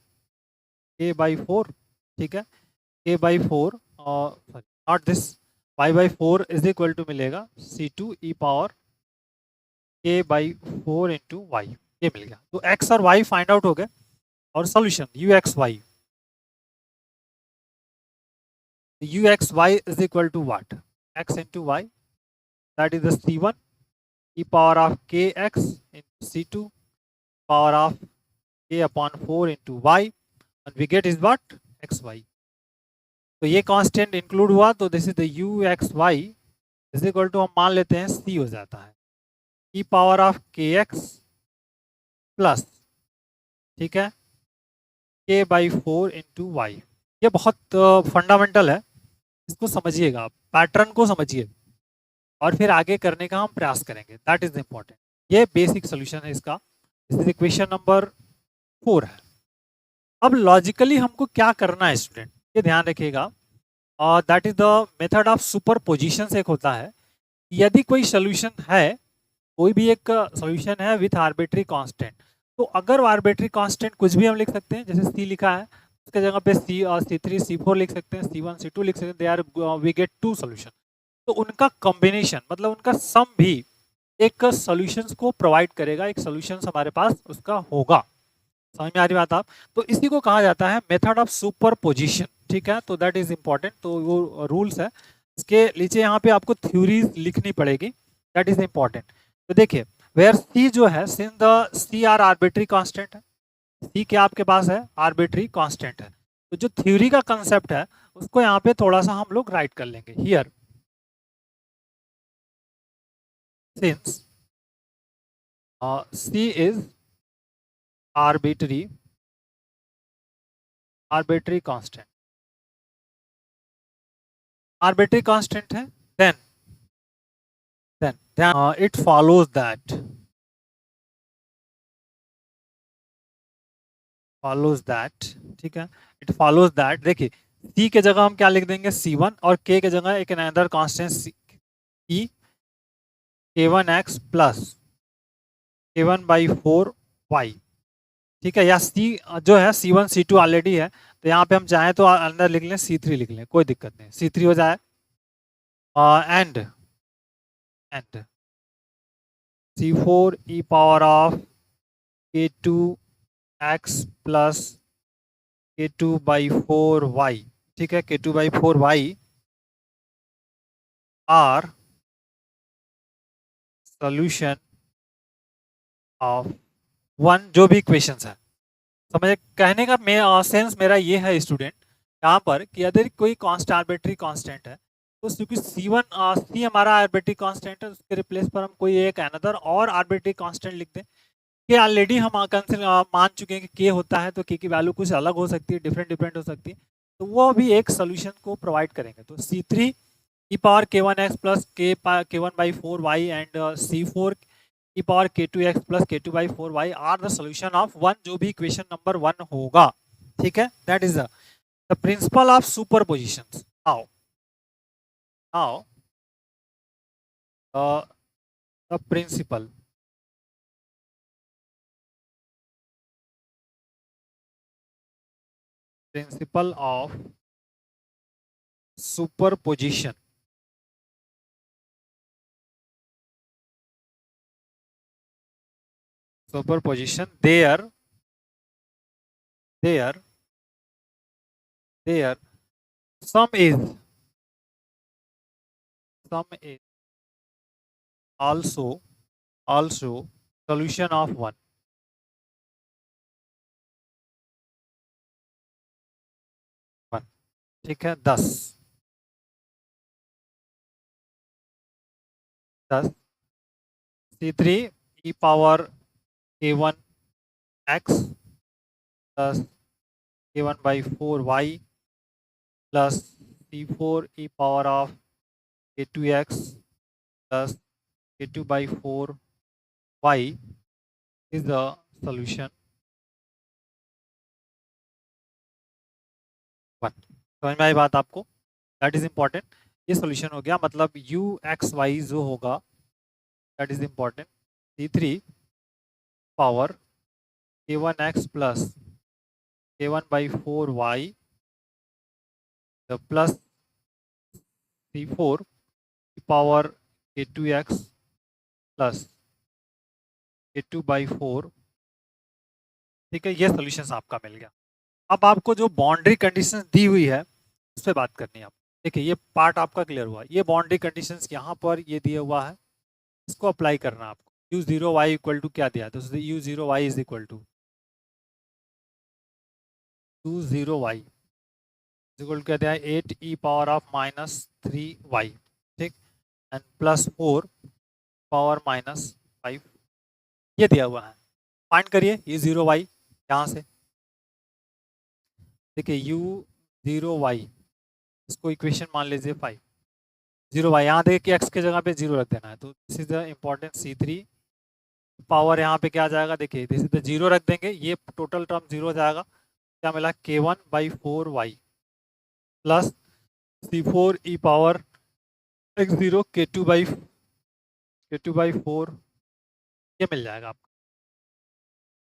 k by 4। ठीक है, k by 4 sorry not this, y by 4 is equal to मिलेगा c2 e power k by 4 into y, ये मिल गया। तो x और y फाइंड आउट हो गए और solution uxy is equal to what, x into y, that is the c1 e power of kx into c2 power of k upon 4 into y, and we get is what, xy। तो ये कांस्टेंट इंक्लूड हुआ, तो this is the uxy is equal to हम मान लेते हैं c हो जाता है e power of kx plus, ठीक है, k बाई 4 इंटू वाई। ये बहुत फंडामेंटल है, इसको समझिएगा, पैटर्न को समझिए और फिर आगे करने का हम प्रयास करेंगे, दैट इज इंपॉर्टेंट। ये बेसिक सोल्यूशन है इसका, इस इक्वेशन नंबर 4 है। अब लॉजिकली हमको क्या करना है स्टूडेंट, ये ध्यान रखिएगा, that is the method of superposition. एक होता है, यदि कोई सोल्यूशन है, कोई भी एक सोल्यूशन है विथ आर्बिट्री कांस्टेंट, तो अगर आर्बिट्री कांस्टेंट कुछ भी हम लिख सकते हैं, जैसे सी लिखा है उसके जगह पे C3 C4 लिख सकते हैं, C1 C2 लिख सकते हैं, they are we get 2 solution. तो उनका कॉम्बिनेशन मतलब उनका सम भी एक सॉल्यूशंस को प्रोवाइड करेगा, एक सॉल्यूशंस हमारे पास उसका होगा। समझ में आ रही बात आप? तो इसी को कहा जाता है मेथड ऑफ सुपरपोजिशन, ठीक है। तो दैट इज इंपॉर्टेंट, तो वो रूल्स है, इसके नीचे यहाँ पे आपको थ्योरीज लिखनी पड़ेगी, दैट इज इंपॉर्टेंट। तो देखिए वेयर सी जो है, since the C are arbitrary constant है, सी क्या आपके पास है, आर्बिट्री कांस्टेंट है, तो जो थ्योरी का कंसेप्ट है उसको यहाँ पे थोड़ा सा हम लोग राइट कर लेंगे। Here since c is arbitrary constant, arbitrary constant है, देन इट फॉलोज दैट, ठीक है, इट फॉलोज दैट। देखिए C के जगह हम क्या लिख देंगे, C1, और K के जगह एक another constant C K1x plus K1 by 4y, ठीक है, या C जो है C1 C2 ऑलरेडी है, तो यहाँ पे हम चाहें तो अंदर लिख लें C3 लिख लें, कोई दिक्कत नहीं, C3 हो जाए, and C4 e power of K2x plus K2 by 4y, ठीक है, K2 by 4y are solution of one, जो भी इक्वेशंस है। समझे, कहने का सेंस मेरा ये है स्टूडेंट यहाँ पर कि यदि कोई आर्बिट्री कांस्टेंट है, तो क्योंकि C हमारा आर्बिट्री कांस्टेंट है, उसके रिप्लेस पर हम कोई एक अनदर और आर्बिट्री कांस्टेंट लिख दें। के ऑलरेडी हम मान चुके हैं कि के होता है, तो के की वैल्यू कुछ अलग हो सकती है, डिफरेंट हो सकती है, तो वो भी एक सोल्यूशन को प्रोवाइड करेंगे। तो C3 e power K1x plus K1 by 4y and C4 e power k2x plus k2/4y are the solution of one, जो भी इक्वेशन नंबर 1 होगा, ठीक है, that is the principle of superposition. Now the principle of superposition there sum is also solution of one, ठीक है। दस C3 e power k1x plus k1/4y plus C4 e power of k2x plus k2/4y is the solution 1। समझ में आई बात आपको? That is important. ये सोल्यूशन हो गया, मतलब u x y जो होगा that is important. C3 power k1x plus k1/4y plus C4 power k2x plus k2/4, ठीक है। ये सोल्यूशन आपका मिल गया। अब आपको जो बाउंड्री कंडीशंस दी हुई है उस पर बात करनी है। आप देखिए ये पार्ट आपका क्लियर हुआ, ये बाउंड्री कंडीशंस यहाँ पर ये दिया हुआ है, इसको अप्लाई करना है आपको। u0y इक्वल टू क्या दिया, तो u0y is equal to u0y equal क्या दिया है 8e पावर ऑफ -3y, ठीक, एंड प्लस 4 पावर -5 ये दिया हुआ है। फाइंड करिए u0y यहाँ से। देखिए u0y इसको इक्वेशन मान लीजिए 5, 0y यहाँ देखिए कि x के जगह पे 0 रख देना है, तो this is the important. C3 power यहाँ पे क्या आ जाएगा, देखिए दिस इज द 0 रख देंगे, ये टोटल टर्म 0 हो जाएगा। क्या मिला k1/4y plus C4 e power x0 k2/4 ये मिल जाएगा आपको।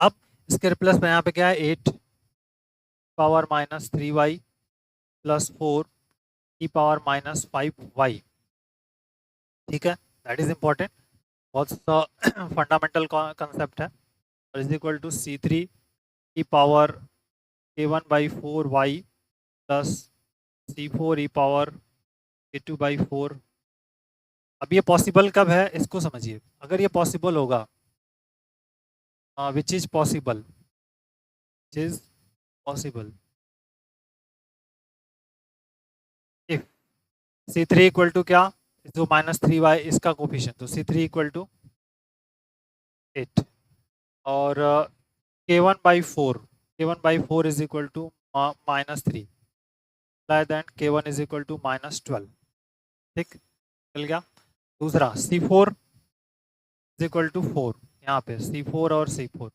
अब इसके रिप्लेस में यहाँ पे क्या है 8 power -3y plus 4 e power -5y, ठीक है, दैट इज इम्पोर्टेंट, बहुत सा फंडामेंटल कंसेप्ट है। और is equal to C3 e power k1/4y plus C4 e power k2/4। अब ये पॉसिबल कब है इसको समझिए। अगर ये पॉसिबल होगा, which is possible if C3 equal to क्या, जो -3y इसका कोफिशिएंट, तो C3 इक्वल टू 8 और k1/4 is equal to -3 then k1 is equal to -12, ठीक, मिल गया। दूसरा C4 इज इक्वल टू 4, यहाँ पे C4 और C4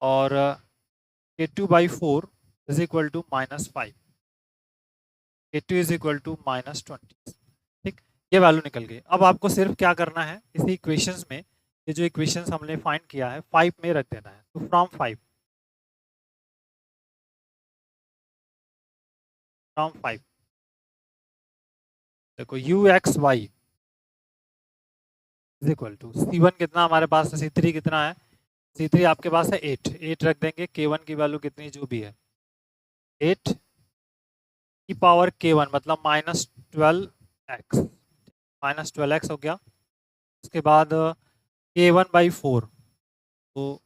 और k2/4 is equal to -5, k2 is equal to -20, ठीक, ये वैल्यू निकल गई। अब आपको सिर्फ क्या करना है, इसी इक्वेशंस में ये जो इक्वेशंस हमने फाइंड किया है 5 में रख देना है। तो फ्रॉम 5 देखो u(x,y) is equal to C1 कितना हमारे पास है, C3 कितना है, C3 आपके पास है 8 रख देंगे, k1 की वैल्यू कितनी जो भी है 8 की पावर k1 मतलब -12x हो गया। उसके बाद k1/4 तो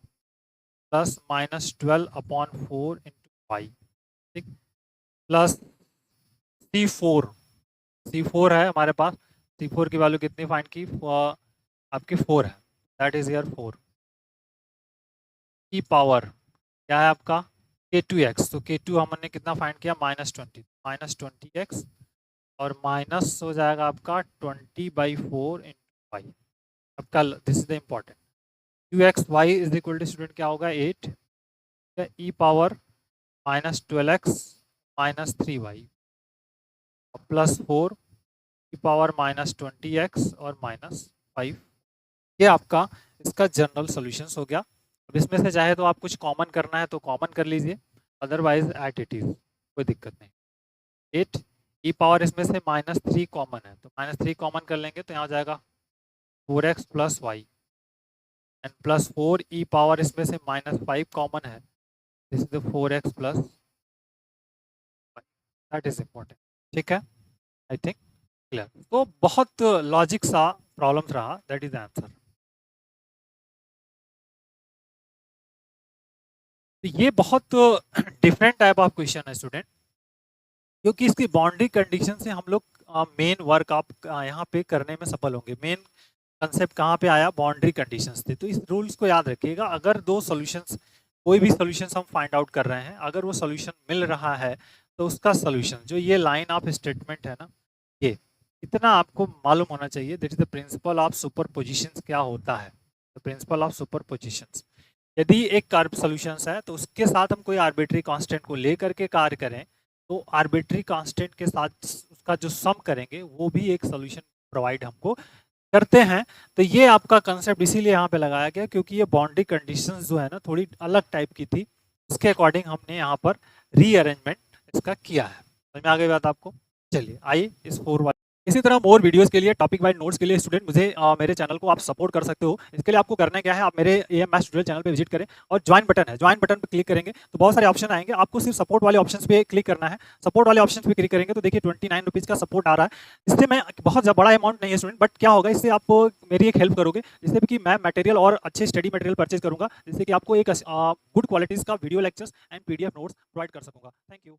प्लस -12/4 इंटू वाई, ठीक, प्लस C4 है हमारे पास, C4 की वैल्यू कितनी फाइंड की, आपकी 4 है, दैट इज ईयर 4 की पावर क्या है आपका k2x, तो k2 हमने कितना फाइंड किया -20x और माइनस हो जाएगा आपका 20/4 इंटू वाई। आपका this is the important, q x y is equal to student क्या होगा 8 e power minus 12x minus 3y plus 4 e power minus 20x और माइनस 5। ये आपका इसका जनरल सॉल्यूशंस हो गया। अब इसमें से चाहे तो आप कुछ कॉमन करना है तो कॉमन कर लीजिए, अदरवाइज एट इट इज, कोई दिक्कत नहीं। 8 ई पावर इसमें से -3 कॉमन है तो -3 कॉमन कर लेंगे तो यहाँ हो जाएगा 4x plus y and plus 4 e power इसमें से -5 कॉमन है, this is 4x plus, that is important. ठीक है, आई थिंक क्लियर। तो बहुत लॉजिक सा प्रॉब्लम रहा, दैट इज आंसर। तो ये बहुत डिफरेंट टाइप ऑफ क्वेश्चन है स्टूडेंट, क्योंकि इसकी बाउंड्री कंडीशन से हम लोग मेन वर्क आप यहाँ पे करने में सफल होंगे। मेन कंसेप्ट कहाँ पे आया, बाउंड्री कंडीशंस थे। तो इस रूल्स को याद रखिएगा, अगर दो सॉल्यूशंस, कोई भी सॉल्यूशंस हम फाइंड आउट कर रहे हैं, अगर वो सॉल्यूशन मिल रहा है तो उसका सॉल्यूशन, जो ये लाइन ऑफ स्टेटमेंट है ना, ये इतना आपको मालूम होना चाहिए, that is the principle of superpositions. क्या होता है द प्रिंसिपल ऑफ सुपरपोजिशंस? यदि एक कर्व सॉल्यूशंस है तो उसके साथ हम कोई आर्बिट्री कांस्टेंट को लेकर के कार्य करें तो आर्बिट्री कांस्टेंट के साथ उसका जो सम करेंगे वो भी एक सॉल्यूशन प्रोवाइड हमको करते हैं। तो ये आपका कंसेप्ट इसीलिए यहाँ पे लगाया गया क्योंकि ये बाउंड्री कंडीशंस जो है ना थोड़ी अलग टाइप की थी, उसके अकॉर्डिंग हमने यहाँ पर रीअरेंजमेंट इसका किया है। समझ में आ गई बात आपको? चलिए आइए इस 4 इसी तरह मोर वीडियोस के लिए, टॉपिक वाइज नोट्स के लिए स्टूडेंट मुझे मेरे चैनल को आप सपोर्ट कर सकते हो। इसके लिए आपको करना क्या है, आप मेरे एएम मैथ्स ट्यूटोरियल चैनल पे विजिट करें और ज्वाइन बटन है, ज्वाइन बटन पे क्लिक करेंगे तो बहुत सारे ऑप्शन आएंगे, आपको सिर्फ सपोर्ट वाले ऑप्शंस पे क्लिक करना है। सपोर्ट वाले ऑप्शंस पे क्लिक करेंगे तो देखिए 29 रुपीज़ का सपोर्ट आ रहा है। इससे मैं बहुत बड़ा अमाउंट नहीं है स्टूडेंट, बट क्या होगा, इससे आप मेरी एक हेल्प करोगे, जिससे कि मैं मटेरियल और अच्छे स्टडी मटेरियल परचेज करूंगा, जिससे कि आपको एक गुड क्वालिटीज़ का video lectures and PDF notes provide कर सकूंगा। Thank you.